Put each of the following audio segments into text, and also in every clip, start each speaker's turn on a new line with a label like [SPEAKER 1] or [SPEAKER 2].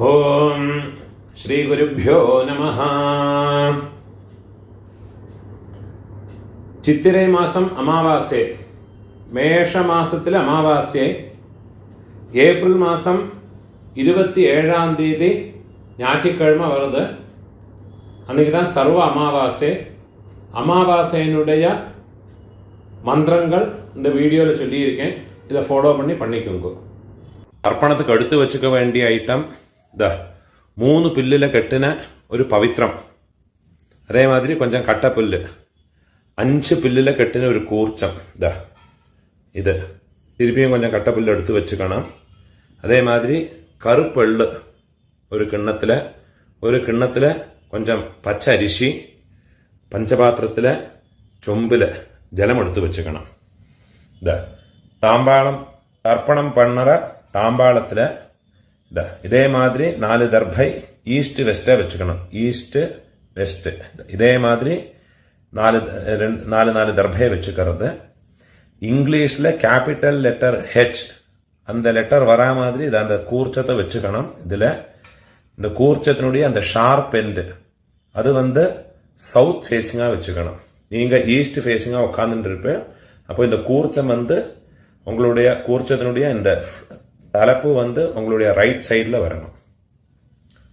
[SPEAKER 1] ഓം ശ്രീ ഗുരുഭ്യോ നമഃ. ചിത്തിരൈ മാസം അമാവാസ്യ, മേഷമാസത്തിലെ അമാവാസ്യ ഏപ്രിൽ മാസം 27ஆம் தேதி ஞாயிற்றுக்கிழமை வருது. அன்றைக்கி தான் சர்வ அமாவாசை. அமாவாசையினுடைய மந்திரங்கள் இந்த வீடியோவில் சொல்லியிருக்கேன். இதை ஃபாலோ பண்ணிக்கோங்க. അർപ്പണത്തിക്ക് എടുത്തു വെച്ചുക വേണ്ടിയ ഐറ്റം 3 പുല്ലിലെ കെട്ടിന ഒരു പവിത്രം, അതേമാതിരി കൊഞ്ചം കട്ടപ്പുല്ല്, 5 പുല്ലിലെ കെട്ടിന ഒരു കൂർച്ചം, ഇത് തിരുപ്പിയും കൊഞ്ചം കട്ടപ്പുല്ല് എടുത്തു വെച്ചുക്കണം. അതേമാതിരി കറുപ്പെള്ള് ഒരു കിണ്ണത്തില് കൊഞ്ചം പച്ച അരിശി, പഞ്ചപാത്രത്തിലെ ചൊമ്പില് ജലമെടുത്ത് വെച്ചുക്കണം. താമ്പാളം തർപ്പണം പണ്ണറ താമ്പാളത്തില് ഇതേ മാതിരി 4 ദർഭൈ ഈസ്റ്റ് വെസ്റ്റ് വെച്ചുക്കണം. ഈസ്റ്റ് വെസ്റ്റ് ഇതേ മാതിരി 4 ദർഭയെ വെച്ചുക്കறது. இங்கிலீஷ்ல கேபிட்டல் லெட்டர் ஹெச், அந்த லெட்டர் வரா மாதிரி இதை அந்த கூர்ச்சத்தை வச்சுக்கணும். இதுல இந்த கூர்ச்சத்தினுடைய அந்த ஷார்ப் எண்ட் அது சவுத் ஃபேஸிங்கா வச்சுக்கணும். நீங்க ஈஸ்ட் ஃபேஸிங்கா உட்கார்ந்துட்டு இருப்பேன். அப்போ இந்த கூர்ச்சம் உங்களுடைய கூர்ச்சத்தினுடைய இந்த தலைப்பு உங்களுடைய ரைட் சைடில் வரணும்.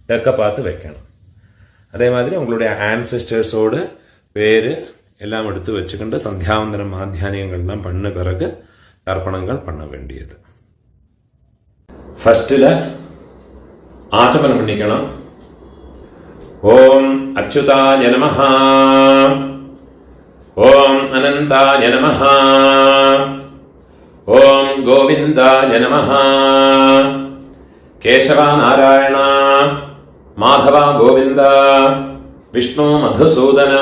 [SPEAKER 1] தெற்க பார்த்து வைக்கணும். அதே மாதிரி உங்களுடைய ஆன்செஸ்டர்ஸோடு பேரு எல்லாம் எடுத்து வச்சுக்கிட்டு சந்தியாவந்தனம் மாத்தியானியங்கள்லாம் பண்ண பிறகு தர்ப்பணங்கள் பண்ண வேண்டியது. ஃபர்ஸ்டில் ஆச்சமனம் பண்ணிக்கணும். ஓம் அச்சுதாய நமஹ, ஓம் அனந்தாய நமஹ, ஓம் கோவிந்தாய நமஹ, கேசவ நாராயண மாதவ கோவிந்த, விஷ்ணு மதுசூதன,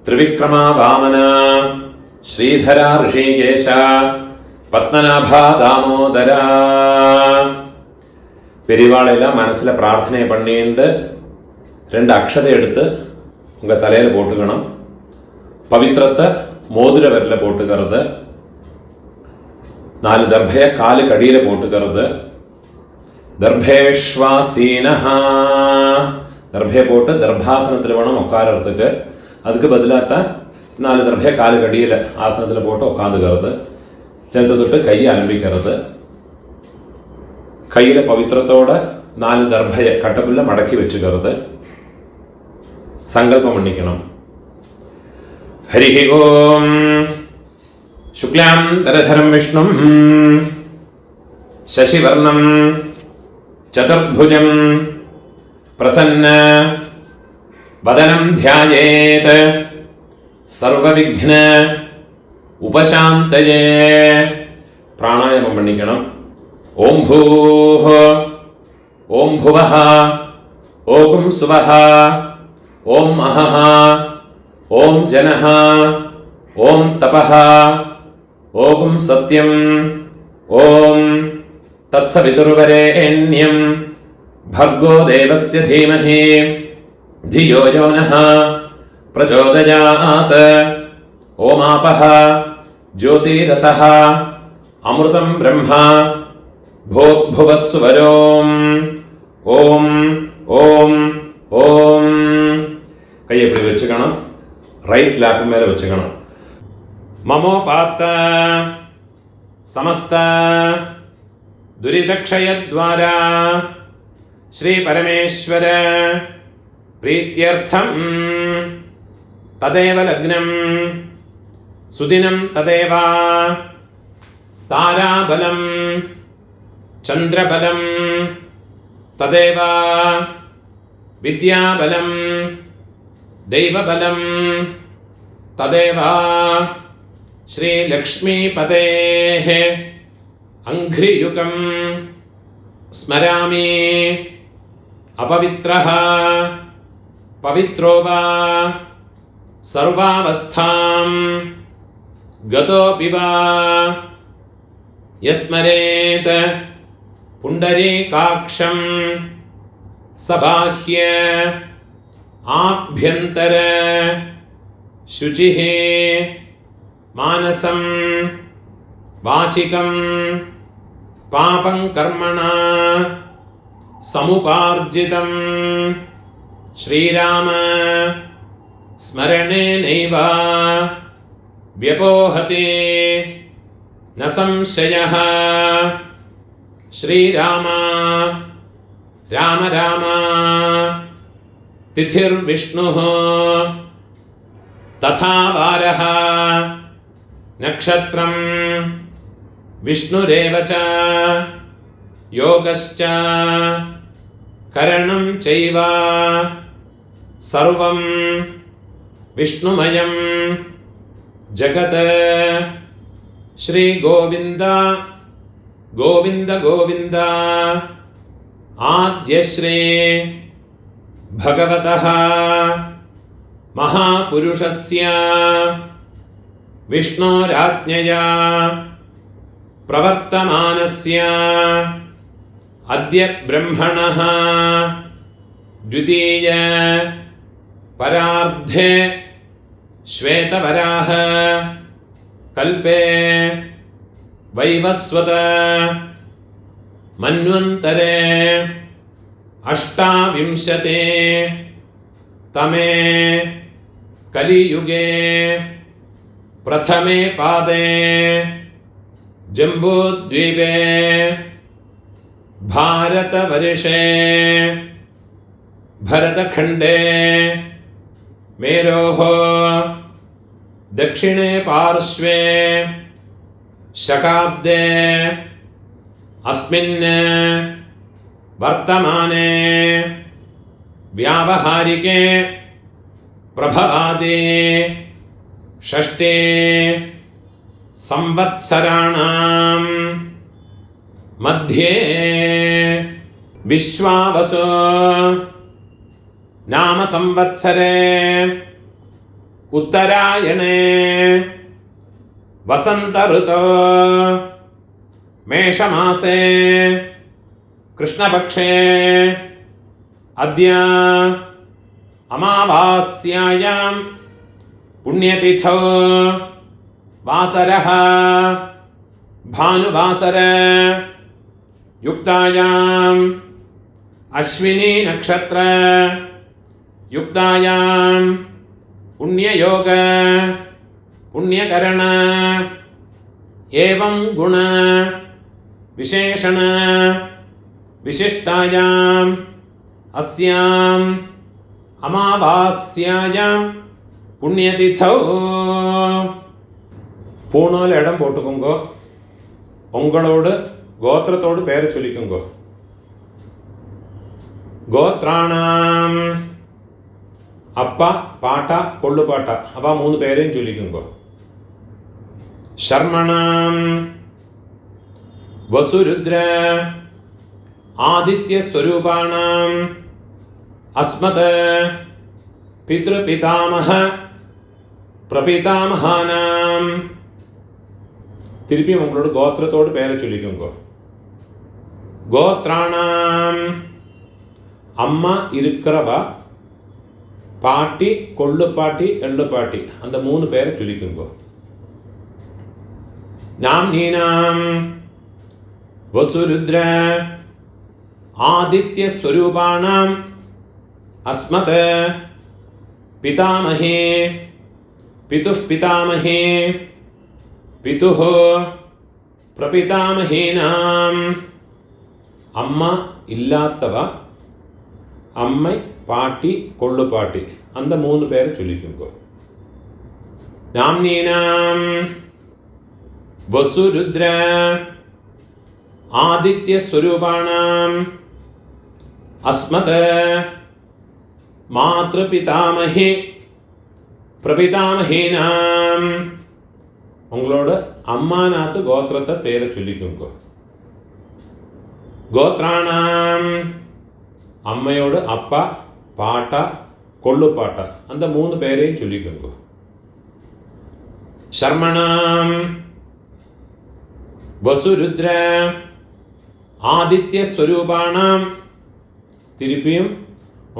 [SPEAKER 1] திரிவிக்ரம வாமன, ஸ்ரீதர ரிஷிகேஷ, பத்மநாப தாமோதர. பெரியவாளெல்லாம் மனசில் பிரார்த்தனை பண்ணிட்டு 2 அக்ஷதை எடுத்து உங்கள் தலையில் போட்டுக்கணும். பவித்திரத்தை மோதிர விரல போட்டுக்கிறது. 4 ദർഭയെ കാല് കടിയിൽ പോട്ടുകരുത്. ദർഭേഷ്വാസീനഹ, ദർഭയെ പോട്ട് ദർഭാസനത്തിൽ വേണം ഉക്കാരത്തേക്ക്. அதுக்கு பதிலாக 4 ദർഭയെ കാല് കടിയിൽ ആസനത്തിൽ പോട്ട് ഉക്കാந்துകരുത്. ചെറുത്ത് തൊട്ട് കൈ ആരംഭിക്കരുത്. കയ്യിലെ പവിത്രത്തോടെ 4 ദർഭയെ കട്ടപ്പുല്ല മടക്കി വെച്ചുകരുത്. സങ്കല്പം മണ്ണിക്കണം. ഹരി ഓം ശുക്ലാംബരധരം വിഷ്ണും ശശിവർണം ചതുർഭുജം പ്രസന്ന വദനം ധ്യായേത് സർവവിഘ്ന ഉപശാന്തയേ. പ്രാണായാമം പണിക്കണം. ഓം ഭൂഃ, ഓം ഭുവഃ, ഓം സുവഃ, ഓം അഹഃ, ഓം ജനഃ, ഓം തപഃ, ഓം സത്യം, ഓം തത്സവിതുർവരേണ്യം ഭർഗോ ദേവസ്യ ധീമഹി ധിയോ യോ നഃ പ്രചോദയാത്. ഓമാപഃ ജ്യോതിരസഃ അമൃതം ബ്രഹ്മ ഭൂർഭുവസ്സുവരോം. ഓം ഓം ഓം. കൈ എപ്പടി വെച്ചുക്കണം. റൈറ്റ് ലാപ്പ് മേലെ വെച്ചുക്കണം. മമോപാത്ത സമസ്ത ദുരിതക്ഷയദ്വാര ശ്രീ പരമേശ്വര പ്രീത്യർത്ഥം തദേവ ലഗ്നം സുദിനം തദേവ താരാബലം ചന്ദ്രബലം തദേവ വിദ്യാബലം ദൈവബലം തദേവ ശ്രീലക്ഷ്മീപതേഃ അംഘ്രിയുഗം സ്മരാമി. അപവിത്രഃ പവിത്രോ വാ സർവാവസ്ഥാം ഗതോപി വാ യസ്മരേത് പുണ്ടരീകാക്ഷം സബാഹ്യ ആഭ്യന്തര ശുചിഃ മാനസം വാചികം പാപം കർമ്മണ
[SPEAKER 2] समुपार्जितं श्रीराम स्मरणेनैव व्यपोहते न संशयः। श्रीराम राम राम तिथिर्विष्णुः तथा वारः नक्षत्रं विष्णुरेव च योगश्च करणं चैव सर्वं विष्णुमयं जगत्। श्री गोविंद गोविंद गोविंद आद्यश्री भगवतः महापुरुषस्य विष्णोराज्ञया प्रवर्तमानस्य अद्य ब्रह्मणः द्वितीय परार्धे श्वेतवराह कल्पे वैवस्वत मन्वन्तरे अष्टाविंशते तमे कलियुगे प्रथमे पादे जम्बूद्वीपे भारतवर्षे भरतखण्डे मेरोः दक्षिणे पार्श्वे शकाब्दे अस्मिन् वर्तमाने व्यावहारिके प्रभवादि षष्ठे संवत्सराणां मध्ये विश्वावसु नाम संवत्सरे उत्तरायणे वसंत ऋतो मेषमासे कृष्णपक्षे अद्य अमावास्यायां पुण्यतिथौ वासरः भानुवासर युक्तायाम् अश्विनी नक्षत्र युक्तायां पुण्ययोग पुण्यकरण एवं गुण विशेषण विशिष्टायाम् अस्याम् अमावास्यायां पुण्यतिथौ பூணோல இடம் போட்டுக்கோங்க. உங்களோட கோத்திரத்தோடு பேரை சொல்லிக்கோங்க. கோத்ராணாம் அப்பா பாட்டா கொள்ளு பாட்டா அவ மூணு பேரையும் சொல்லிக்கோங்க. शर्मणाम वसुरुद्र आदित्य स्वरूपाणाम अस्मत् पितृपितामह प्रपितामहानाम திருப்பி உங்களோட கோத்திரத்தோடு பேரை சொல்லிக்கோங்க. கோத்ராணாம் அம்மா இருக்கிறவா பாட்டி கொள்ளு பாட்டி எள்ளு பாட்டி அந்த மூணு பேரை சொல்லிக்கோங்க. नाम्नीनां वसुरुद्र आदित्य स्वरूपाणाम् अस्मत् पितामहे पितुः पितामहे पितुः प्रपितामहेनाम् अम्मा इल्लात्तव अम्मै पाटी कोल्लु पाटी अंद मूणु पेर चोल्लिक्कोंगो. नाम्नीनां वसुरुद्र आदित्य स्वरूपाणाम् अस्मत् मातृपितामहे प्रपितामहेनाम् उंगलोड अम्मा नातु गोत्रत्त पेर चोल्लिक्कोंगो. गोत्राणाम् अम्मयोड अप्पा पाटा कोल्लु पाटा अंद मूणु पेरैयुम चोल्लिक्कोंगो. शर्मणाम् वसुरुद्र आदित्य स्वरूपाणाम तिरुपियुम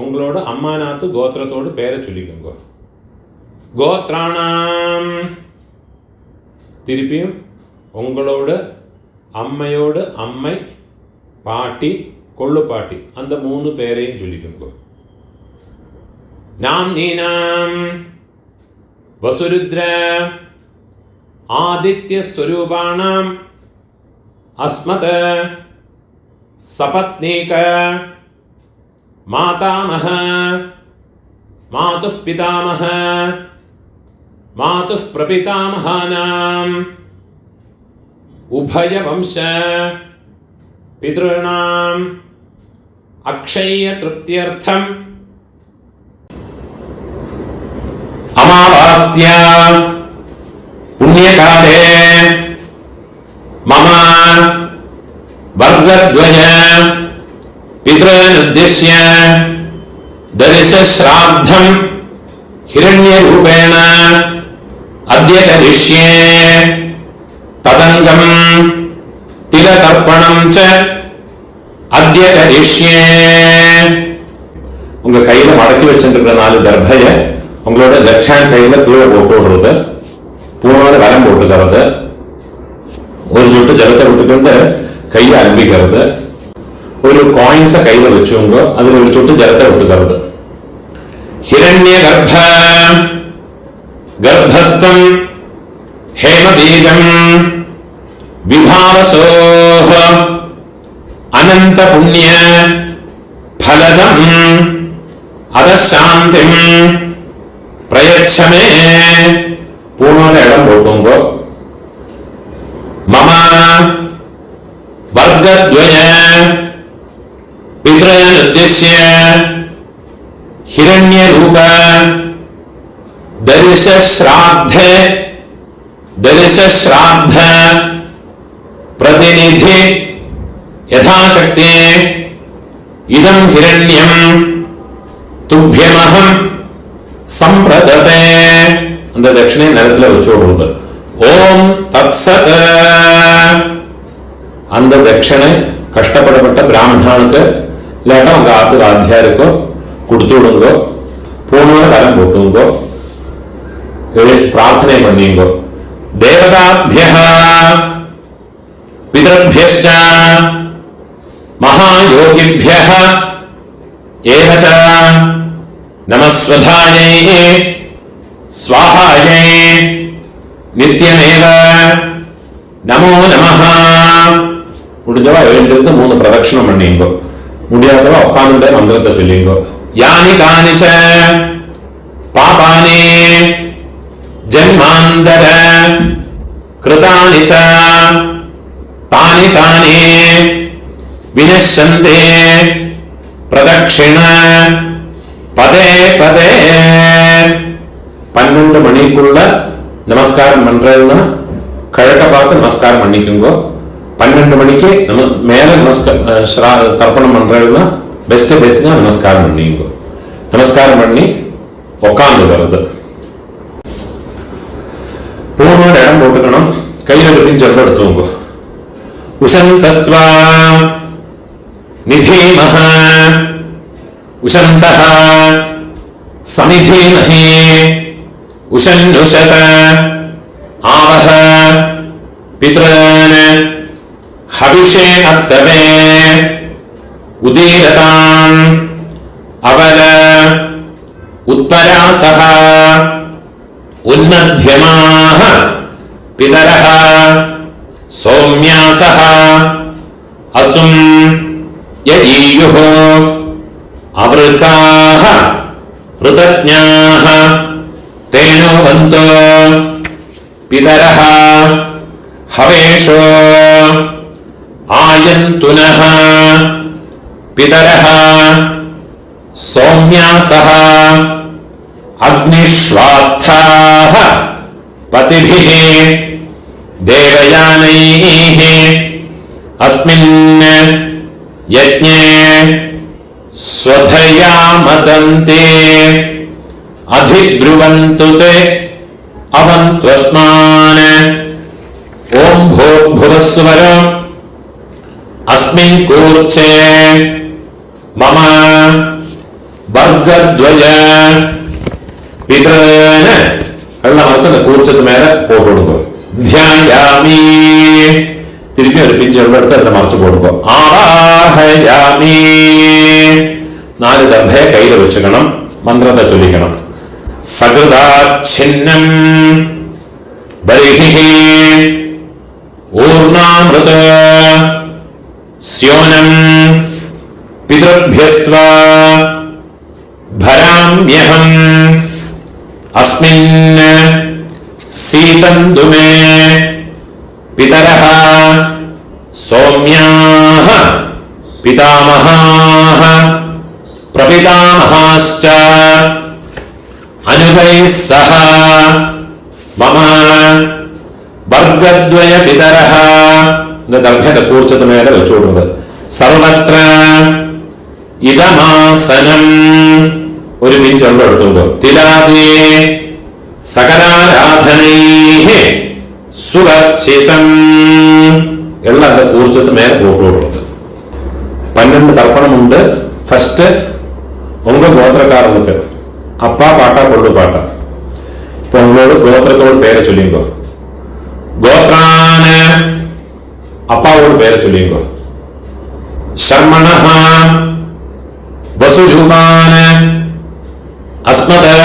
[SPEAKER 2] उंगलोड अम्मा नातु गोत्रतोड पेरे चोल्लिक्कोंगो. गोत्राणाम तिरुपियुम उंगलोड अम्मयोड अम्मै पाटी கொள்ளுப்பாட்டி, அந்த 3 பேரையும் சொல்லிக்கோங்க. நாம் நீனாம் வசுருத்ர ஆதித்ய ஸ்வரூபாணாம் அஸ்மத் சபத்னீக மாதாமஹ மாதுः பிதாமஹ மாதுः பிரபிதாமகானாம் உபய வம்ச பித்ருணாம் அக்ஷய திருப்தியர்த்தம்
[SPEAKER 1] அமாவாஸ்யா புண்ணியகாலே மம வர்கத்வய பித்ருனுத்திஷ்ய தரிச ஸ்ராத்தம் ஹிரண்யரூபேண அத்ய கரிஷ்யே ததங்கம் திலதர்ப்பணம் ச அத்ய கரிஷ்யே. உங்க கையில மடக்கி வச்சிருக்கிற 4 தர்பைய உங்களோட லெஃப்ட் ஹேண்ட் சைட்ல கீழே போட்டு விடுறது, பூனோட வரம் போட்டுக்கிறது, ஒரு சொட்டு ஜலத்தை விட்டுக்கிட்டு கையை அலம்பிக்கிறது, ஒரு காயின்ஸை கையில வச்சுங்க, அதுல ஒரு சொட்டு ஜலத்தை விட்டுக்கிறது. ஹிரண்ய கர்ப்ப கர்ப்பஸ்தம் ஹேம பீஜம் விபாவசோஹ அனந்த புண்ணிய பலதம் அதசாந்திம் பிரயச்சமே. பூனோட இடம் போட்டுங்க. மம வர்கத்வய பித்ருனுத்திஷ்ய ஹிரண்யரூப தரிச ஸ்ராத்த பிரதிநிதி யதாசக்தி இதம் ஹிரண்யம் துப்யமஹம் சம்பிரததே. அந்த தட்சிணை நிலத்துல வச்சு விடுறது. ஓம் தத்சத். அந்த தட்சிணை கஷ்டப்படப்பட்ட பிராமணனுக்கு இல்லாட்டா உங்க ஆத்து வாத்தியாருக்கோ கொடுத்து விடுங்கோ. பூனோட வரம் போட்டுங்கோ, பிரார்த்தனை பண்ணீங்கோ. தேவதாபியः பிதர்பியश्च மகாயோகிभ्यः ஏவ ச நமஸ்வதாயை ஸ்வாஹாயை நித்யமேவ நமோ நமஹ. முடிஞ்சவா எழுந்திருந்து 3 பிரதட்சணம் பண்ணீங்கோ. முடியாதவா உட்கார்ந்துட்டே மந்திரத்தை சொல்லிங்கோ. யானி கானிச்ச பாபானி ஜன்மாந்தர கிருதானி ச தானி தானி வினஷ்யந்தே பிரதட்சிண பதே பதே. 12 மணிக்குள்ள நமஸ்காரம் பண்றதுன்னா கிழக்க பார்த்து நமஸ்காரம் பண்ணிக்குங்கோ. 12 மணிக்கு மேல தர்ப்பணம் பண்றதுன்னா பெஸ்ட் ஃபேஸுங்க நமஸ்காரம் பண்ணிங்கோ. நமஸ்காரம் பண்ணி உட்காந்து வருது. பூனோட இடம் போட்டுக்கணும். கையில இருப்பின் சொல்ல எடுத்துவங்க. உஷந்தஸ்வா நிதீமஹ உஷந்தஹ சமிதீமஹி உஷன்னுஷத ஆவஹ பித்ரான் ஹவிஷே அர்த்தவே உதீரதாம் அவல உத்பராசஹ உன்மத்யமாஹ பிதரஹ சௌம்யாசஹ அசும் யதீயுஹ அவருக்காஹ ருதஜ்ஞாஹ தேனோவந்தோ பிதரஹ ஹவேஷோ ஆயந்துனஹ பிதரஹ சௌம்யாசஹ அக்னிஷ்வாத்தாஹ பதிபிஹ தேவயானைஹ அஸ்மின் யஜ்ஞே ஸ்வதயா மதந்தே அதிப்ருவந்து தே அவந்த்வஸ்மான். ஓம் பூர்புவஸ்வர அஸ்மின் கூர்ச்சே மம வர்கத்வய பித்ருன். எல்லாம் வச்சு அந்த கூர்ச்சத்து மேல போட்டு விடுங்க. தியாயாமி തിരിഞ്ഞ് ഒരു പിഞ്ചെടുത്ത് അതിനെ മറച്ചു കൊടുക്കുക. ആവാഹയാമി. 4 ദർഭയെ കയ്യിൽ വെച്ചുക്കണം. മന്ത്രത്തെ ചൊല്ലിക്കണം. സകൃതാച്ഛിന്നം ബലിഃ ഊർണാമൃത സ്യോനം പിതൃഭ്യസ്ത്വ ഭരാമ്യഹം അസ്മിൻ സീതന്തു മേ പിതരഃ സൗമ്യാഃ പിതാമഹാഃ പ്രപിതാമഹാശ്ച അനുപൈഃ സഹ മമ വർഗദ്വയ പിതരഃ. ദർഭയുടെ കൂർച്ചത്ത് മേലെ വെച്ചുകൊടുക്കുന്നത്. സർവത്ര ഇദമാസനം. ഒരു പിഞ്ച് വെള്ളം എടുത്തുമ്പോ തിലാദേ സകലാരാധനൈഃ സുരക്ഷിതം. എള്ളന്റെ കൂർച്ചത്ത് മേലെ പോട്ടുകൊടുക്കുന്നത്. 12 തർപ്പണമുണ്ട്. ഫസ്റ്റ് ഉങ്ക ഗോത്രക്കാർക്ക് അപ്പ പാട്ട കൊള്ളു പാട്ട. ഇപ്പൊ ഉങ്ങളോട് ഗോത്രത്തോട് പേരെ ചൊല്ലിങ്കോ. ഗോത്രാന് അപ്പാവോട് പേരെ ചൊല്ലിങ്കോ. ശർമ്മണഃ വസുരൂപാന് അസ്മദ്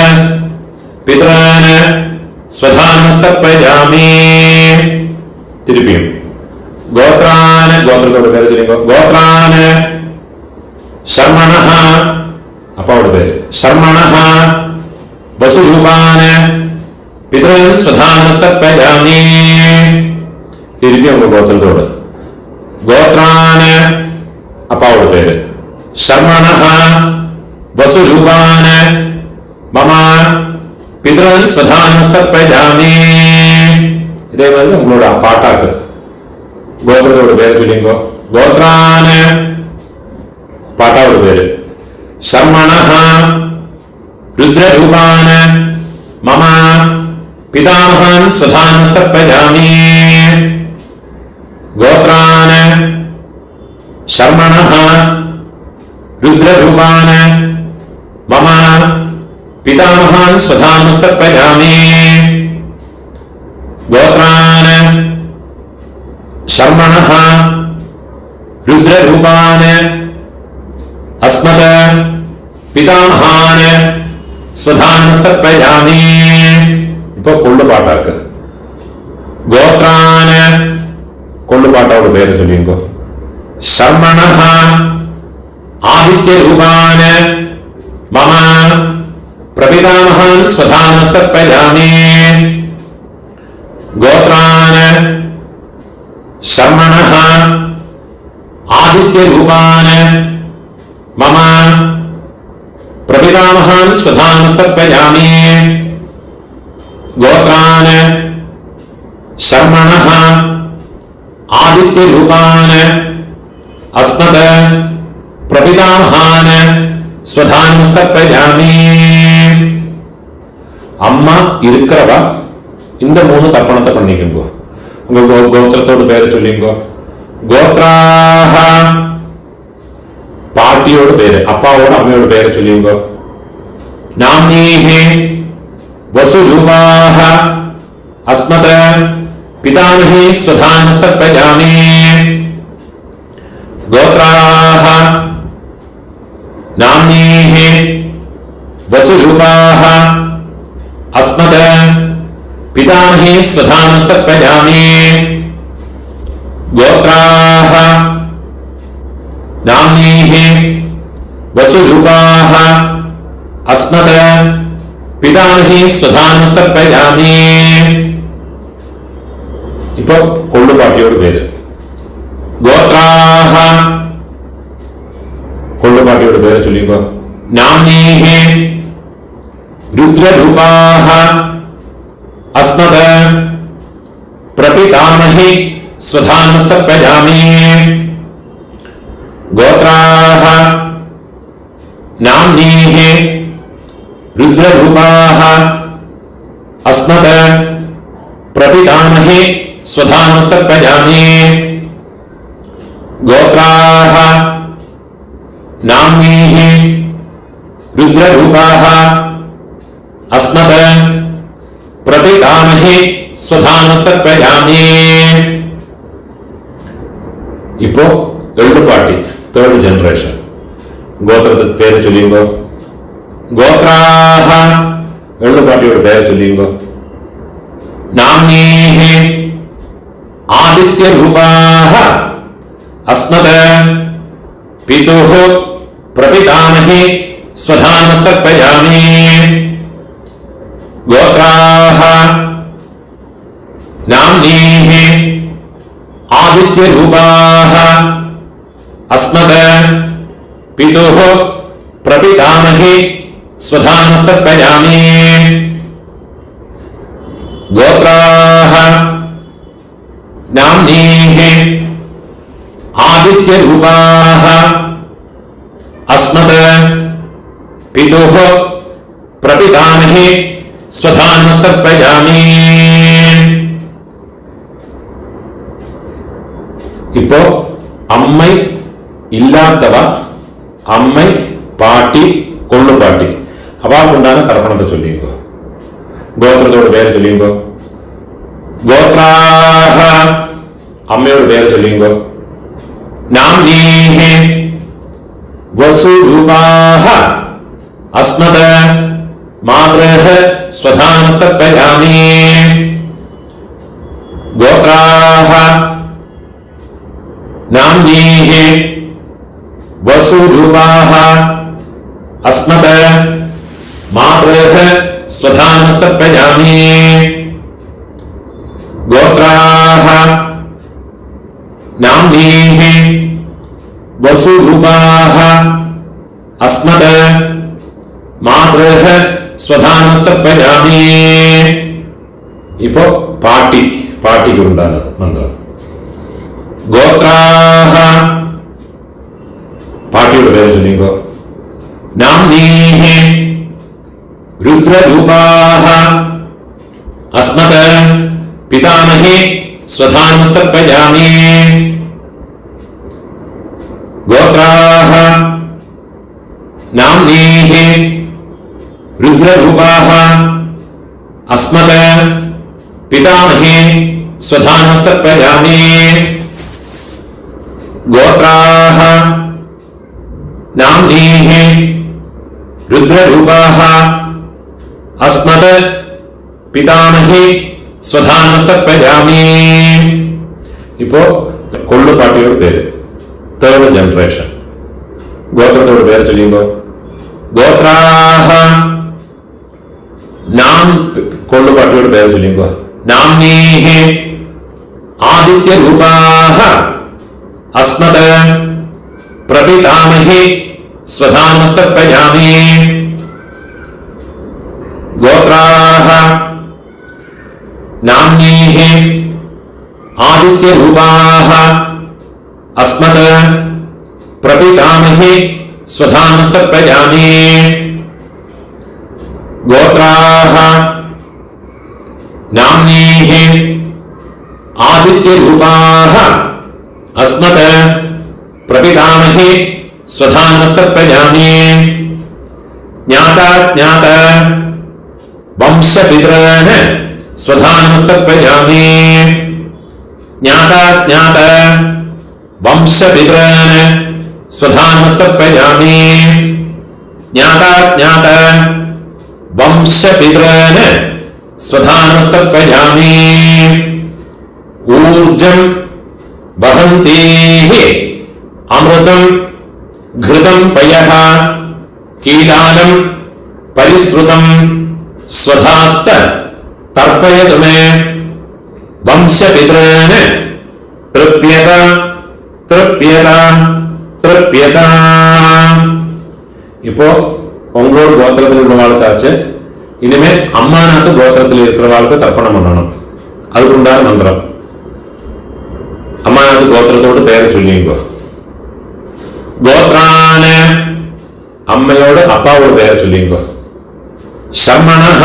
[SPEAKER 1] പിതॄന് സ്വധാനസ്തർപ്പയാമി. തിരുപ്പിയും ഗോത്രാന് ഗോത്രത്തോട് പേര് ചൊല്ലിങ്കോ. ഗോത്രാന് ശർമ്മണഃ അപ്പാവോട് പേര്. ശർമ്മണഃ വസുരൂപാന് പിതॄൻ സ്വധാനസ്തർപ്പയാമി. തിരുപ്പിയും ഗോത്രത്തോട്. ഗോത്രാന് അപ്പാവോട് പേര്. ശർമ്മണഃ വസുരൂപാന് മമ പിതॄൻ സ്വധാനസ്തർപ്പയാമി. ഇതേമാതിരി നമ്മളോട് ആ പാട്ടാക്ക്. ഗോത്രത്തോട് പേര് ചൊല്ലിങ്കോ. ഗോത്രാന് പാട്ടാവോട് പേര്. ശർമ്മണഃ രുദ്രരൂപാന് മമ പിതാമഹാൻ സ്വധാനസ്തർപ്പയാമി. ഗോത്രാന് ശർമ്മണഃ രുദ്രരൂപാന് മമ പിതാമഹാൻ സ്വധാനസ്തർപ്പയാമി. ഗോത്രാന് ശർമ്മണഃ രുദ്രരൂപാന് അസ്മദ് പിതാമഹാന് സ്വധാനസ്തർപ്പയാമി. ഇപ്പൊ കൊള്ളുപാട്ടാക്ക്. ഗോത്രാന് കൊള്ളുപാട്ടോട് പേര് ചൊല്ലിങ്കോ. ശർമ്മണഃ ആദിത്യരൂപാന് മമ പ്രപിതാമഹാൻ സ്വധാനസ്തർപ്പയാമി. ഗോത്രാന് ശർമ്മണഃ ആദിത്യരൂപാന് മമ പ്രപിതാമഹാൻ സ്വധാനസ്തർപ്പയാമി. ഗോത്രാന് ശർമ്മണഃ ആദിത്യരൂപാന് അസ്മദ് പ്രപിതാമഹാന് സ്വധാനസ്തർപ്പയാമി. അമ്മ இருக்கிறவ இந்த 3 தர்ப்பணத்தை பண்ணிக்கோங்க. உங்க கோத்திரத்தோட பேரை சொல்லிங்கோ. கோத்ராஹ പാട്ടിയോട് പേര്. അപ്പാവോട് അമ്മയോട് പേര് ചൊല്ലിങ്കോ. നാംനീഹി വസുരൂപാഹ അസ്മദ് പിതാമഹി സ്വധാനസ്തർപ്പയാമി. ഗോത്രാഹ നാംനീഹി വസുരൂപാഹ അസ്മദ് പിതാമഹി സ്വധാനസ്തർപ്പയാമി. ഗോത്രാഹ നാംനീഹി വസുരൂപാഹ അസ്മദ് പിതാമഹി സ്വധാനസ്തർപ്പയാമി. ഇപ്പൊ കൊള്ളുപാട്ടിയോട് പേര്. ഗോത്രാഹ കൊള്ളുപാട്ടിയോട് പേര് ചൊല്ലിക്കോ. നാംനീഹി രുദ്രരൂപാഹ അസ്മദ് പ്രപിതാമഹി സ്വധാനസ്തർപ്പയാമി. ഗോത്രാഹ നാംനീഹി രുദ്രരൂപാഹ അസ്മദ് പ്രപിതാമഹി സ്വധാനസ്തർപ്പയാമി. ഗോത്രാഹ നാംനീഹി രുദ്രരൂപാഹ അസ്മദ് പ്രപിതാമഹി സ്വധാനസ്തർപ്പയാമി. இப்போ എള്ളുപാട്ടി തേർഡ് ജനറേഷൻ ഗോത്രത്തെ പേര് ചൊല്ലിയുമ്പോ ഗോത്രാഹ എള്ളുപാട്ടിയുടെ പേര് ചൊല്ലിയുമ്പോ നാമ്നീഹി ആദിത്യരൂപാഹ അസ്മദ് പിതുഃ പ്രപിതാമഹി സ്വധാനമസ്തർപ്പയാമി ഗോത്രാഹ നാമ്നീഹി ആദിത്യരൂപാഹ അസ്മദ് പിതുഃ പ്രപിതാമഹി സ്വധാനമസ്തർപ്പയാമി ഗോത്രാഹ നാമ്നീഹി ആദിത്യരൂപാഹ അസ്മദ് പിതുഃ പ്രപിതാമഹി സ്വധാനമസ്തർപ്പയാമി. ഇപ്പോ അമ്മൈ ഇല്ലാത്തവ അമ്മൈ പാട്ടി കൊള്ളുപാട്ടി അവാക്കൊണ്ടാണ് തർപ്പണത്തെ ചൊല്ലിയുമ്പോ ഗോത്രത്തോട് പേര് ചൊല്ലിയുമ്പോ ഗോത്രാഹ അമ്മയോട് പേര് ചൊല്ലിയുമ്പോ നാമ്നീഹി വസുരൂപാഹ അസ്മദ് മാതൃഃ സ്വധാനമസ്തർപ്പയാമി ഗോത്രാഹ നാമ്നീഹി വസുരൂപാഹ അസ്മദ് മാതൃഃ സ്വധാനമസ്തർപ്പയാമി ഗോത്രാഹ നാമ്നീഹി വസുരൂപാഹ അസ്മദ് മാതൃഃ സ്വധാനമസ്തർപ്പയാമി. ഇപ്പോ പാട്ടിക്കുണ്ടാണ് മന്ത്രം. ഗോത്രാഹ പാട്ടിയുടെ പേര് ചൊല്ലിക്കോ നാമ്നീഹി രുദ്രരൂപാഹ അസ്മദ് പിതാമഹി സ്വധാനമസ്തർപ്പയാമി ഗോത്രാഹ നാമ്നീഹി രുദ്രരൂപാഹ അസ്മദ് പിതാമഹി സ്വധാനമസ്തർപ്പയാമി ഗോത്രാഹ നാമ്നീഹി രുദ്രരൂപാഹ അസ്മദ് പിതാമഹി സ്വധാനമസ്തർപ്പയാമി. ഇപ്പോ കൊള്ളുപാട്ടിയുടെ പേര് തേർഡ് ജനറേഷൻ ഗോത്രത്തോട് പേര് ചൊല്ലിയുമ്പോ ഗോത്രാഹ നാം കൊള്ളുപാട്ടിയുടെ പേര് ചൊല്ലിയുമ്പോ നാമ്നീഹി ആദിത്യരൂപാഹ അസ്മദ് പ്രപിതാമഹി സ്വധാനമസ്തർപ്പയാമി ഗോത്രാഹ നാമ്നീഹി ആദിത്യരൂപാഹ അസ്മദ് പ്രപിതാമഹി സ്വധാനമസ്തർപ്പയാമി ഗോത്രാഹ നാമ്നീഹി ആദിത്യരൂപാഹ അസ്മദ് പ്രപിതാമഹി സ്വധാനമസ്തർപ്പയാമി ജ്ഞാതാജ്ഞാത വംശപിതॄൻ സ്വധാനമസ്തർപ്പയാമി ജ്ഞാതാജ്ഞാത വംശപിതॄൻ സ്വധാനമസ്തർപ്പയാമി ജ്ഞാതാജ്ഞാത വംശപിതॄൻ സ്വധാനമസ്തർപ്പയാമി ഊർജം വഹന്തീഹി അമൃതം ഘൃതം പയഃ കീലാലം പരിശ്രുതം സ്വധാസ്ത തർപ്പയതു മേ വംശപിതॄൻ തൃപ്യത തൃപ്യത തൃപ്യത. இப்போ உங்களோட கோத்திரத்தில் உள்ளவாளுக்காச்சு இனிமே அம்மாநாத்து கோத்திரத்தில் இருக்கிறவாளுக்கு தர்ப்பணம் பண்ணணும். அதுக்குண்டான மந்திரம் അമ്മാനാത്ത് ഗോത്രത്തോട് പേര് ചൊല്ലിയുമ്പോ ഗോത്രാന് അമ്മയോട് അപ്പാവോട് പേര് ചൊല്ലിയുമ്പോ ശർമ്മണഃ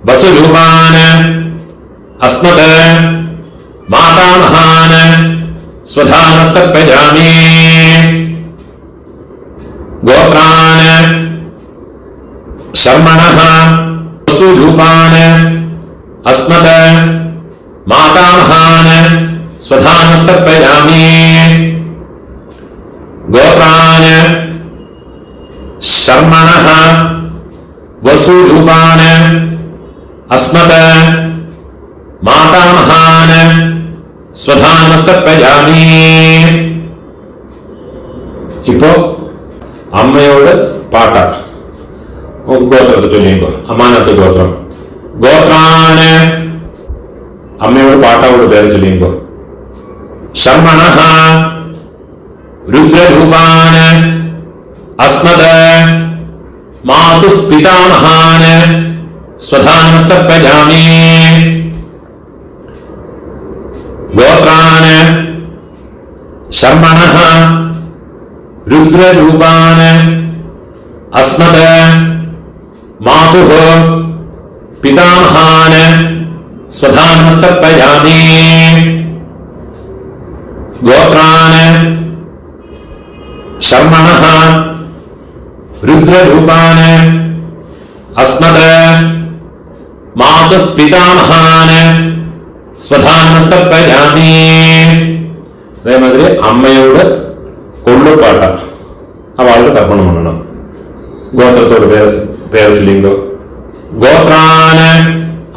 [SPEAKER 1] വസുരൂപാന് അസ്മദ് മാതാമഹാന് സ്വധാനമസ്തർപ്പയാമി ഗോത്രാന് ശർമ്മണഃ വസുരൂപാന് അസ്മദ് മാതാമഹാന് स्वधानस्तर्पयामि गोत्रान् शर्मणः वसुरूपान् अस्मत् मातामहान् स्वधानस्तर्पयामि ഇപ്പോ അമ്മയോട് പാട്ട ഗോത്രത്തെ ചൊല്ലിക്കോ അമ്മാനത്ത് ഗോത്രം ഗോത്രാന് അമ്മയോട് പാട്ടോട് പേര് ചൊല്ലിക്കോ ശർമണഃ രുദ്രരൂപാന് അസ്മത് മാതുഃ പിതാമഹാന് സ്വധാനമസ്തർപ്പയാമി ഗോത്രാന് ശർമണഃ രുദ്രരൂപാന് അസ്മത് മാതുഃ പിതാമഹാന് സ്വധാനമസ്തർപ്പയാമി ഗോത്രാന് ശർമണഃ രുദ്രരൂപാന് അസ്മത് മാതുഃ പിതാമഹാന് സ്വധാനമസ്തർപ്പയാമി അതേമാതിരി അമ്മയോട് കൊള്ളുപാട്ട അവളുടെ തർപ്പണം பண்ணണം ഗോത്രത്തോട് പേര് ചൊല്ലിങ്കോ ഗോത്രാന്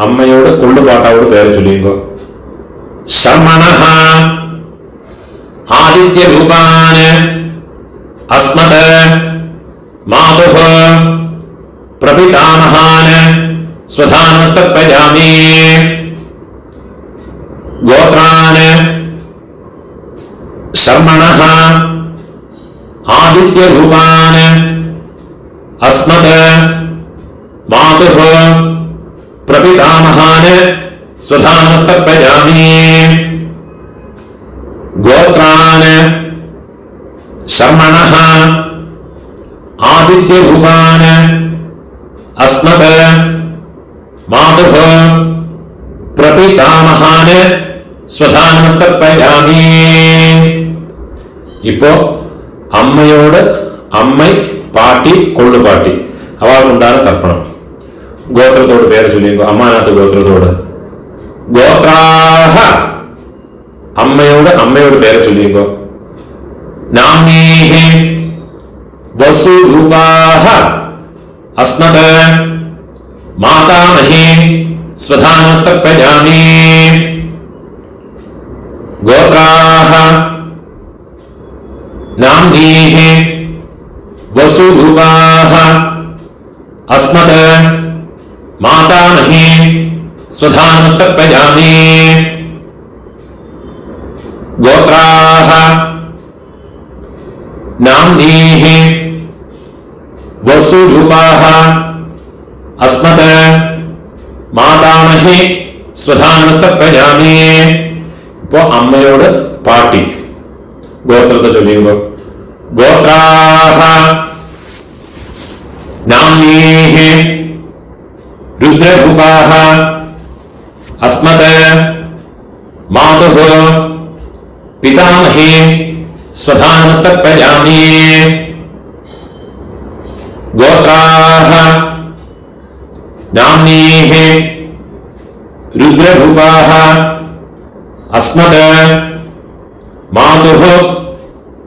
[SPEAKER 1] അമ്മയോട് കൊള്ളുപാട്ടാവോട് പേര് ചൊല്ലിങ്കോ ശർമണഃ ആദിത്യരൂപാന് അസ്മത് മാതുഃ പ്രപിതാമഹാന് സ്വധാനമസ്തർപ്പയാമി ഗോത്രാന് ശർമണഃ ആദിത്യരൂപാന് അസ്മത് മാതുഃ പ്രപിതാമഹാന് സ്വധാനമസ്തർപ്പയാമി ഗോത്രാന് ശർമണഃ ആദിത്യരൂപാന് അസ്മത് മാതുഃ പ്രപിതാമഹാന് സ്വധാനമസ്തർപ്പയാമി ഇപ്പോ അമ്മയോട് അമ്മ പാട്ടി കൊള്ളുപാട്ടി അവൾക്കുണ്ടാണ് തർപ്പണം ഗോത്രത്തോട് പേര് ചൊല്ലിക്കോ അമ്മാനത്ത് ഗോത്രത്തോട് ഗോത്രാഹ അമ്മയോട് പേര് ചൊല്ലിക്കോ നാമീഹി വസുരൂപാഹ അസ്മത് മാതാമഹി സ്വധാനമസ്തർപ്പയാമി ഗോത്രാഹ നാംനീഹി വസുരൂപാഹ അസ്മത് മാതാമഹി സ്വധാനമസ്തർപ്പയാമി ഗോത്രാഹ നാംനീഹി വസുരൂപാഹ അസ്മത് മാതാമഹി സ്വധാനമസ്തർപ്പയാമി ഇപ്പോ അമ്മയോട് പാട്ടി ഗോത്രത്തെ ചൊല്ലിയുമ്പോ ഗോത്രാഹ നാംനീഹി രുദ്രരൂപാഹ അസ്മത് മാതുഃ പിതാമഹി സ്വധാനമസ്തർപ്പയാമി ഗോത്രാഹ നാംനീഹി രുദ്രരൂപാഹ അസ്മത് മാതുഃ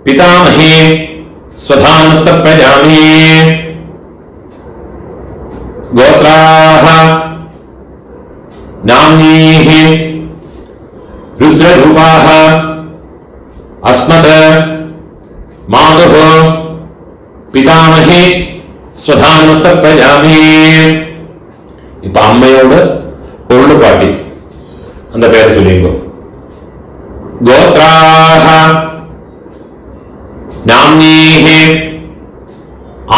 [SPEAKER 1] പിതാമഹി സ്വധാനമസ്തർപ്പയാമി ഗോത്രാഹ നാംനീഹി രുദ്രരൂപാഹ അസ്മത് മാതുഃ പിതാമഹി സ്വധാനമസ്തർപ്പയാമി ഇപ്പൊ അമ്മയോട് കൊള്ളുപാട്ടി அந்த പേര് ചൊല്ലിക്കോ ഗോത്രാഹ നാംനീഹി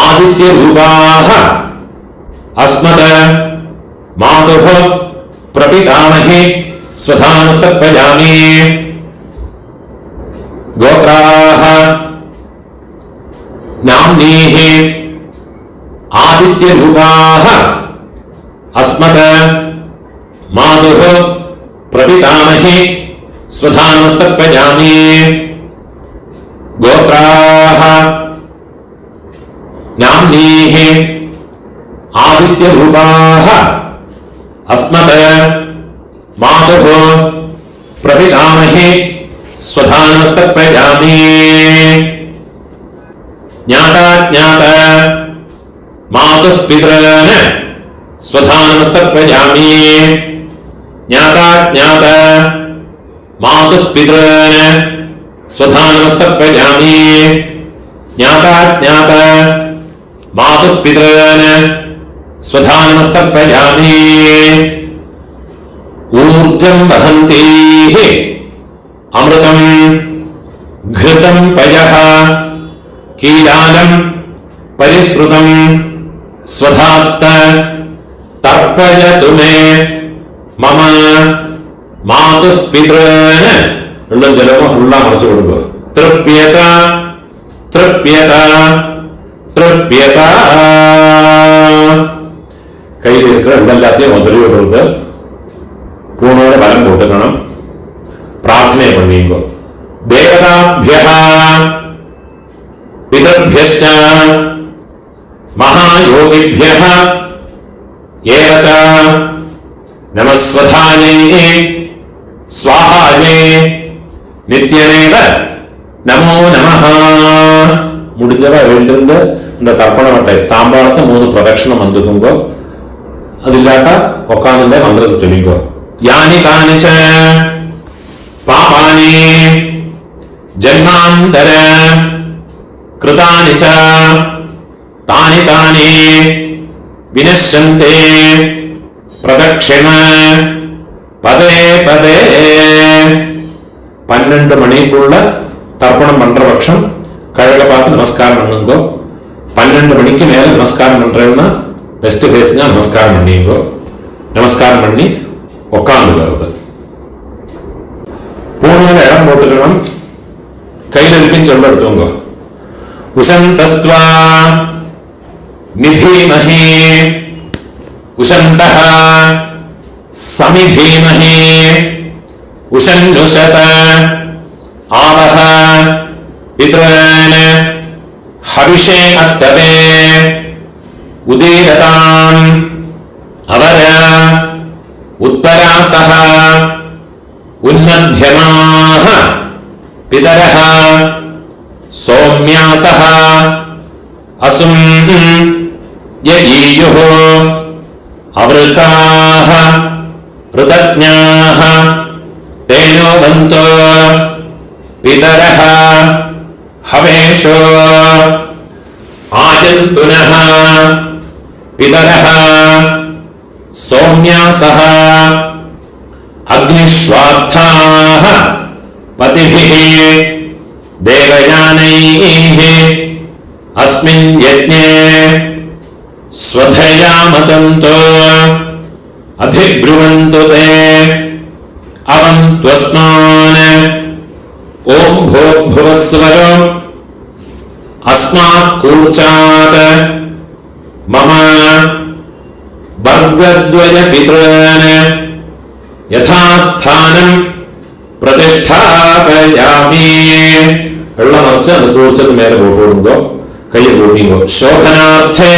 [SPEAKER 1] ആദിത്യരൂപാഹ അസ്മത് മാതുഃ പ്രപിതാമഹി സ്വധാനമസ്തർപ്പയാമി ഗോത്രാഹ നാംനീഹി ആദിത്യരൂപാഹ അസ്മത് മാതുഃ പ്രപിതാമഹി സ്വധാനമസ്തർപ്പയാമി ഗോത്രാഹ നാംനീഹി ആദിത്യരൂപാഹ അസ്മത് മാതുഃ
[SPEAKER 2] பிரபிதாமஹே ஸ்வதானமஸ்தப்ரஜாமே ஞாதா ஞாத மாதுः பித்ரான ஸ்வதானமஸ்தப்ரஜாமே ஞாதா ஞாத மாதுः பித்ரான ஸ்வதானமஸ்தப்ரஜாமே ஞாதா ஞாத மாதுः பித்ரான ஸ்வதானமஸ்தப்ரஜாமே ऊर्जं वहन्तीः अमृतं घृतं पयः कीलालं परिश्रुतं स्वधास्त तर्पयतु मे मम मातुः पितॄन् எல்லாம் ஜலமா ஃபுல்லா மறைச்சு கொடுங்க திருப்யத திருப்யத திருப்யத கையில் இருக்கிற எல்லாத்தையும் முதலில் விடுறது பூனோட பலம் போட்டுக்கணும் பிரார்த்தனை பண்ணிக்கோ தேவதாभ्यः பிதர்भ्यश्च महायोगिभ्यः एव च नमस्वधायै स्वाहायै नित्यमेव நமோ நமஹ முடிஞ்சவா எழுந்திருந்து இந்த தர்ப்பண வட்டை தாம்பாளத்தை 3 பிரதட்சணம் வந்துக்குங்கோ அது இல்லாட்டா உட்காந்துட்டே மந்திரத்தை சொல்லிக்கோ यानि कानि च पापानि जन्मान्तर कृतानि च तानि तानि विनश्यन्ते प्रदक्षिण पदे पदे 12 மணிக்குள்ள தர்ப்பணம் பண்ற பட்சம் கழக பார்த்து நமஸ்காரம் பண்ணுங்கோ 12 மணிக்கு மேல நமஸ்காரம் பண்றேன்னா பெஸ்ட் ஃபேஸ்ங்க நமஸ்காரம் பண்ணிங்கோ நமஸ்காரம் பண்ணி உட்கார்ந்து வருது பூர்ண இடம் போட்டுக்கணும் கையில் இருப்பின்னு சொல்ல எடுத்துங்க உசந்தஸ்த்வா நிதீமஹி உசந்தஹ சமிதீமஹி உசன்னுஷத ஆவஹ பித்ரான் ஹவிஷே அத்தவே உதீரதாம் அவர उत्तरासः उन्नध्यमाः पितरः सौम्यासः असुं ययीयुः अवृकाः ऋतज्ञाः तेनो बन्तो पितरः हवेशो आयन्तुनः पितरः सौम्यासः अग्निश्वार्थाः पतिभिः देवयानैः अस्मिन् यज्ञे स्वधया मतन्तो अधिब्रुवन्तु ते अवन्त्वस्मान् ॐ भूर्भुवस्सुवरो अस्मात् कूर्चात् मम वर्गद्वय पितॄन् यथास्थानं प्रतिष्ठापयामि வெள்ளம் வச்சு அந்த கூர்ச்சத்து மேல போட்டு விடுங்கோ கையை போடுவீங்கோ சோகனார்த்தே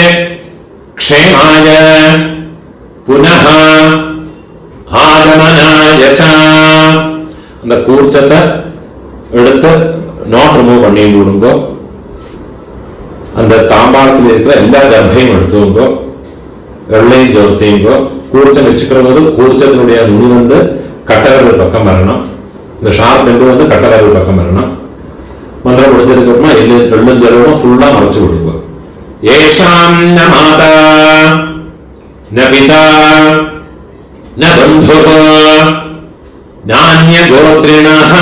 [SPEAKER 2] க்ஷேமாய புனः ஆகமனாய ச அந்த கூர்ச்சத்தை எடுத்து நாட் ரிமூவ் பண்ணி விடுங்கோ அந்த தாம்பாளத்தில் இருக்கிற எல்லா கர்ப்பையும் எடுத்துங்கோ வெள்ளையும் சேர்த்தீங்கோ கூர்ச்சம் வச்சுக்கிறது கூர்ச்சத்தினுடைய நுனி வந்து கட்டவர்கள் பக்கம் வரணும் இந்த ஷார்ப் எண்டு வந்து கட்டவர்கள் பக்கம் வரணும் மந்திரம் முடிஞ்சதுக்கு அப்புறமா எள்ளும் ஜலமும் ஃபுல்லா மறைச்சு விடுங்க ஏஷாம் ந மாதா ந பிதா ந பந்துः நான்ய கோத்ரிணः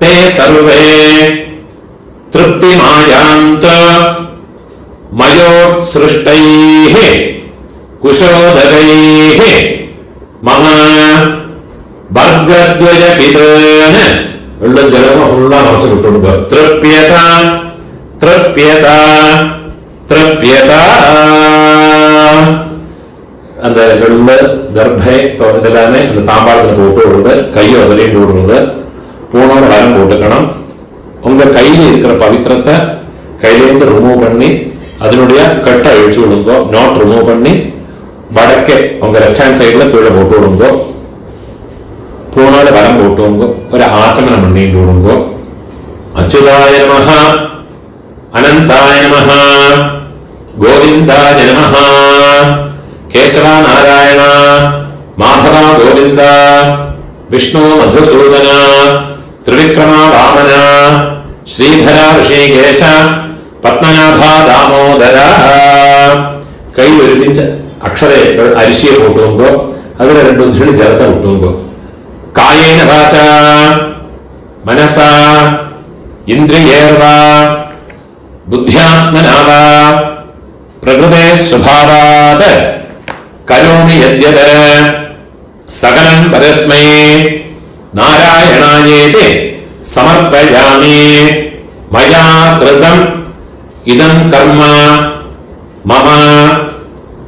[SPEAKER 2] தே சர்வே திருப்திமாயாந்த் மயோத்ஸ்ருஷ்டைः குஷோதகைः மம வர்கத்வய பிதॄன் வெள்ளம் ஜலமா ஃபுல்லா மறைச்சு விட்டுடுங்க திருப்யதா திருப்யதா திருப்யதா அந்த வெள்ள கர்ப்பை இதெல்லாமே அந்த தாம்பாளத்தில் போட்டு விடுறது கையை அதிலையும் போடுறது பூனோட வரம் போட்டுக்கணும் உங்க கையில இருக்கிற பவித்திரத்தை கையிலேருந்து ரிமூவ் பண்ணி அதனுடைய கட்டை அழிச்சு விடுங்கோ நாட் ரிமூவ் பண்ணி வடக்கே உங்க லெஃப்ட் ஹேண்ட் சைட்ல கீழே போட்டு விடுங்கோ സ്പൂണോടെ വലം പോട്ടുമ്പോ ഒരു ആചമനം മണ്ണിയിൽ കൂടുമ്പോ അച്യുതായ നമഃ, അനന്തായ നമഃ, ഗോവിന്ദായ നമഃ, കേശവ നാരായണ, മാധവ ഗോവിന്ദ, വിഷ്ണു മധുസൂദന, ത്രിവിക്രമ വാമന, ശ്രീധര ഋഷികേശ, പത്മനാഭ ദാമോദര. കൈ ഒരുമിച്ച് അക്ഷരങ്ങൾ അരിശിയെ കൂട്ടുമ്പോ അതിലെ രണ്ടു ഉദ്ധരണി ജലത്തെ കൂട്ടുമ്പോ കായേന വാച മനസ ഇന്ദ്രിയേർവ ബുദ്ധ്യാത്മനാവ പ്രകൃതേ സ്വഭാവാത് കരോമി യദ്യത് സകലം പരസ്മൈ നാരായണായേതി സമർപ്പയാമി. മയാ കൃതം ഇദം കർമ്മ മമ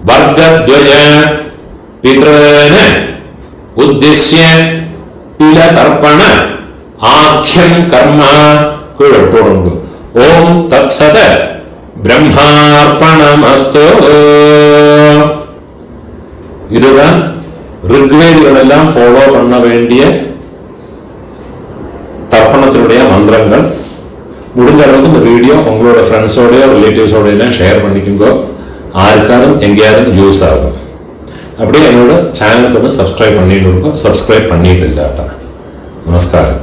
[SPEAKER 2] വർഗദ്വയ പിതॄന് ഉദ്ദിശ്യ തിലതർപ്പണ ആഖ്യം കർമ്മ കുഴപ്പമുണ്ട്. ഓം തത്സത് ബ്രഹ്മാർപ്പണമസ്തു. இதுதான் ഋഗ്വേദികൾ എല്ലാം ഫോളോ பண்ண வேண்டிய தர்ப்பணத்தினுடைய மந்திரங்கள். முடிஞ்ச அளவுக்கு இந்த வீடியோ உங்களோட ஃப்ரெண்ட்ஸோடய ரிலேட்டிவ்ஸோட எல்லாம் ஷேர் பண்ணிக்கோங்க. ஆருக்காரும் எங்கேயாரும் யூஸ் ஆகும். அப்படியே என்னோட சேனலுக்கு வந்து சப்ஸ்கிரைப் பண்ணிட்டு இருக்கோம். சப்ஸ்கிரைப் பண்ணிட்டு இல்லாட்டா. நமஸ்காரம்.